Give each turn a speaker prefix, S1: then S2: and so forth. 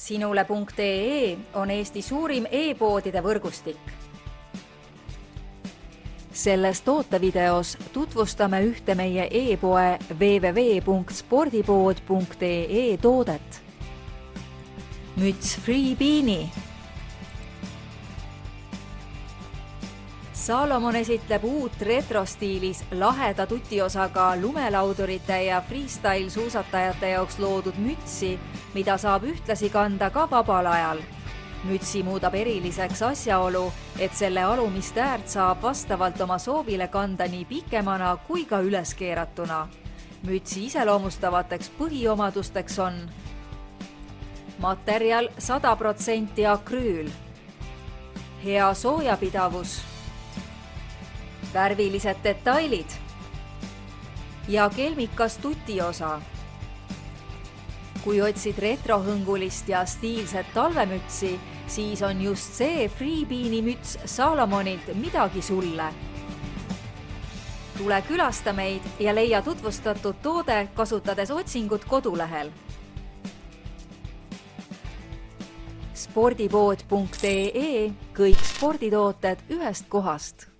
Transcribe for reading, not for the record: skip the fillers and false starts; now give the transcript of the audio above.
S1: Sinule.ee on Eesti suurim e-poodide võrgustik. Selles tootevideos tutvustame ühte meie e-poe www.spordipood.ee toodet. Müts Free Beanie. Salomon esitleb uut retrostiilis laheda tutiosaga lumelaudurite ja freestyle suusatajate jaoks loodud mütsi, mida saab ühtlasi kanda ka vabal ajal. Mütsi muudab eriliseks asjaolu, et selle alumist äärt saab vastavalt oma soovile kanda nii pikemana kui ka üleskeeratuna. Mütsi iseloomustavateks põhiomadusteks on materjal 100% akrüül, hea soojapidavus, värvilised detailid ja kelmikas tutiosa. Kui otsid retrohõngulist ja stiilset talvemütsi, siis on just see Free Beanie müts Salomonilt midagi sulle. Tule külasta meid ja leia tutvustatud toode kasutades otsingut kodulehel. Spordipood.ee, kõik sporditooted ühest kohast.